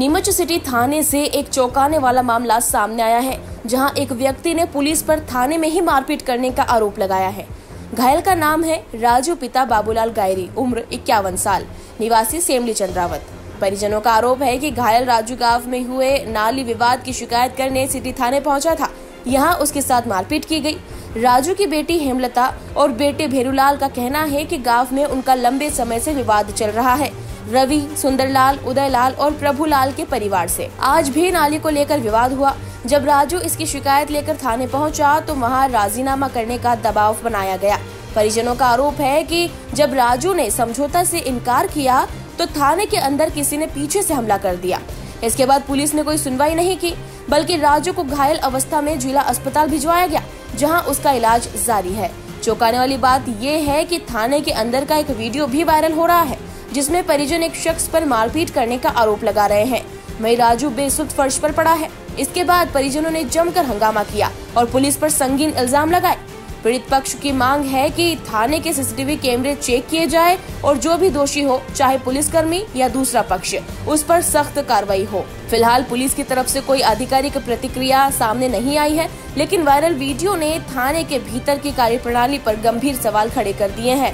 Neemuch city थाने से एक चौंकाने वाला मामला सामने आया है, जहां एक व्यक्ति ने पुलिस पर थाने में ही मारपीट करने का आरोप लगाया है। घायल का नाम है राजू, पिता बाबूलाल गायरी, उम्र 51 साल, निवासी सेमली चंद्रावत। परिजनों का आरोप है कि घायल राजू गांव में हुए नाली विवाद की शिकायत करने सिटी थाने पहुंचा था। यहां उसके साथ मारपीट की गई। राजू की बेटी हेमलता और बेटे भेरूलाल का कहना है कि गांव में उनका लंबे समय से विवाद चल रहा है। रवि, सुंदरलाल, उदयलाल और प्रभुलाल के परिवार से आज भी नाली को लेकर विवाद हुआ। जब राजू इसकी शिकायत लेकर थाने पहुंचा तो वहां राजीनामा करने का दबाव बनाया गया। परिजनों का आरोप है कि जब राजू ने समझौता से इनकार किया तो थाने के अंदर किसी ने पीछे से हमला कर दिया। इसके बाद पुलिस ने कोई सुनवाई नहीं की, बल्कि राजू को घायल अवस्था में जिला अस्पताल भिजवाया गया, जहां उसका इलाज जारी है। चौंकाने वाली बात ये है कि थाने के अंदर का एक वीडियो भी वायरल हो रहा है, जिसमें परिजन एक शख्स पर मारपीट करने का आरोप लगा रहे हैं। वहीं राजू बेसुध फर्श पर पड़ा है। इसके बाद परिजनों ने जमकर हंगामा किया और पुलिस पर संगीन इल्जाम लगाए। पीड़ित पक्ष की मांग है कि थाने के सीसीटीवी कैमरे चेक किए जाए और जो भी दोषी हो, चाहे पुलिसकर्मी या दूसरा पक्ष, उस पर सख्त कार्रवाई हो। फिलहाल पुलिस की तरफ से कोई आधिकारिक प्रतिक्रिया सामने नहीं आई है, लेकिन वायरल वीडियो ने थाने के भीतर की कार्यप्रणाली पर गंभीर सवाल खड़े कर दिए हैं।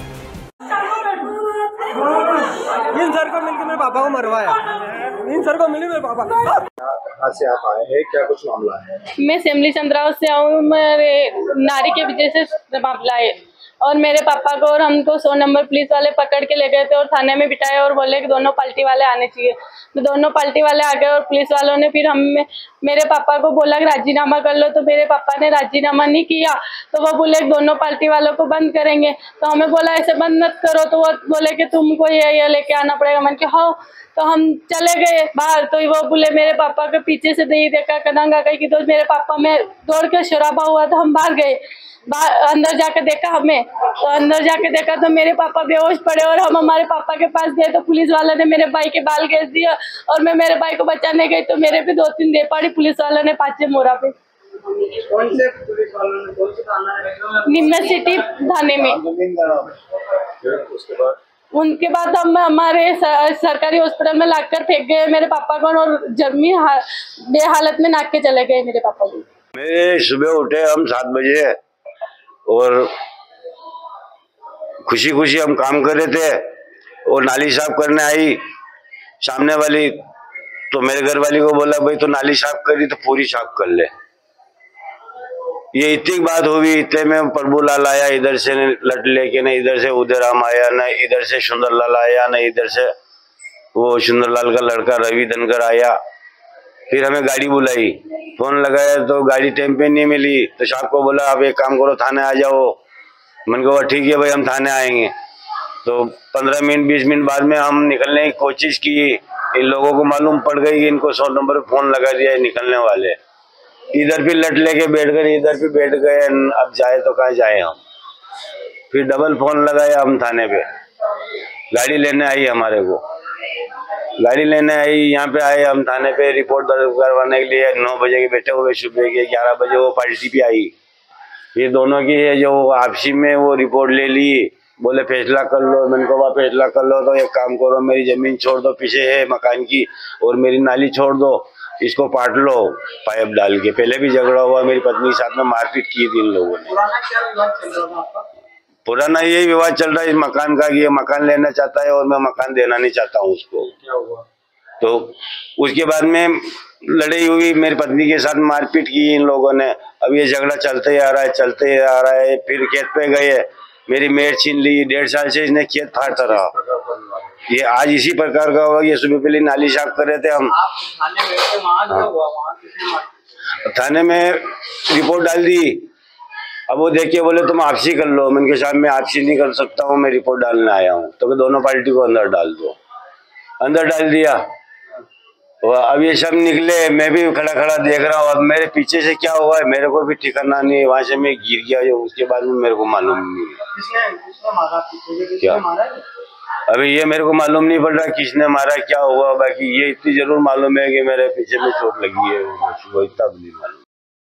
इन सर को मिलकर मेरे पापा को मरवाया। इन सर को मिले मेरे पापा। कहाँ से आप आए हैं, क्या कुछ मामला है? मैं सेमली चंद्रावत से आऊँ। मेरे नारी के वजह से मामला है और मेरे पापा को और हमको 100 नंबर पुलिस वाले पकड़ के ले गए थे और थाने में बिठाए और बोले कि दोनों पार्टी वाले आने चाहिए। तो दोनों पार्टी वाले आ गए और पुलिस वालों ने फिर मेरे पापा को बोला कि राजीनामा कर लो। तो मेरे पापा ने राजीनामा नहीं किया, तो वो बोले दोनों पार्टी वालों को बंद करेंगे। तो हमें बोला ऐसे बंद मत करो, तो वो बोले कि तुमको ये लेके आना पड़ेगा। मैंने कहा हाँ। तो हम चले गए बाहर, तो वो बोले मेरे पापा के पीछे से नहीं देखा, कदंगा कही की। तो मेरे पापा में दौड़ के शराबा हुआ, तो हम बाहर गए। अंदर जाके देखा हमें, तो अंदर जाके देखा तो मेरे पापा बेहोश पड़े और हम हमारे पापा के पास गए तो पुलिस वालों ने मेरे भाई के बाल खींच दिया और मैं मेरे भाई को बचाने गई तो मेरे पे 2-3 देपाड़ी पुलिस वालों ने पाचे मोरा पे। कौन से पुलिस वालों ने, कौन से थाना है? नीमच सिटी थाने में। उनके बाद हम हमारे सरकारी हॉस्पिटल में लाकर फेंक गए मेरे पापा को और जमी बेहालत में नाक के चले गए मेरे पापा को। मेरे सुबह उठे हम 7 बजे और खुशी खुशी हम काम कर रहे थे और नाली साफ करने आई सामने वाली। तो मेरे घर वाली को बोला भाई तो नाली साफ करी तो पूरी साफ कर ले। ये इतनी बात हुई, इतने में प्रभुलाल आया, इधर से लट लेके, न इधर से उदयराम आया, न इधर से सुंदरलाल आया, न इधर से वो सुंदरलाल का लड़का रवि धनकर आया। फिर हमें गाड़ी बुलाई, फोन लगाया तो गाड़ी टाइम पे नहीं मिली। तो साहब को बोला आप एक काम करो थाने आ जाओ। मैंने कहा ठीक है भाई हम थाने आएंगे। तो 15 मिनट 20 मिनट बाद में हम निकलने की कोशिश की। इन लोगों को मालूम पड़ गई कि इनको 100 नंबर पे फोन लगा दिया है निकलने वाले। इधर भी लट लेके बैठ गए, इधर भी बैठ गए। अब जाए तो कहाँ जाए हम। फिर डबल फोन लगाया हम थाने पे। गाड़ी लेने आई हमारे को, गाड़ी लेने आई, यहाँ पे आए हम थाने पे रिपोर्ट दर्ज करवाने के लिए। 9 बजे के बैठे हुए, सुबह के 11 बजे वो पार्टी भी आई। ये दोनों की है जो आपसी में वो रिपोर्ट ले ली, बोले फैसला कर लो। मैंने कहा फैसला कर लो तो एक काम करो, मेरी जमीन छोड़ दो पीछे है मकान की, और मेरी नाली छोड़ दो, इसको पाट लो पाइप डाल के। पहले भी झगड़ा हुआ, मेरी पत्नी के साथ में मारपीट की थी इन लोगों ने। पुराना क्या विवाद चल रहा था आपका? पुराना यही विवाद चल रहा है इस मकान का, ये मकान लेना चाहता है और मैं मकान देना नहीं चाहता हूँ उसको। क्या हुआ? तो उसके बाद में लड़ाई हुई, मेरी पत्नी के साथ मारपीट की इन लोगों ने। अब ये झगड़ा चलते ही आ रहा है, चलते ही आ रहा है। फिर खेत पे गए, मेरी मेड़ छीन ली। 1.5 साल से इसने खेत फाड़ता रहा। ये आज इसी प्रकार का होगा। ये सुबह पहले नाली साफ कर रहे थे हम। आप थाने में गए, वहाँ क्या हुआ? वहाँ किसने मारा? थाने में रिपोर्ट डाल दी। अब वो देख के बोले तुम आपसी कर लो। मैंने कहा साहब मैं आपसी नहीं कर सकता हूँ, मैं रिपोर्ट डालने आया हूँ। तो दोनों पार्टी को अंदर डाल दो। अंदर डाल दिया। अब ये सब निकले, मैं भी खड़ा खड़ा देख रहा हूँ। अब मेरे पीछे से क्या हुआ है मेरे को भी ठिकाना नहीं है। वहां से मैं गिर गया जो, उसके बाद में मेरे को मालूम नहीं। किसने मारा? क्या मारा है? अभी ये मेरे को मालूम नहीं पड़ रहा किसने मारा, क्या हुआ। बाकी ये इतनी जरूर मालूम है कि मेरे पीछे में चोट लगी है, वो इतना भी नहीं मालूम।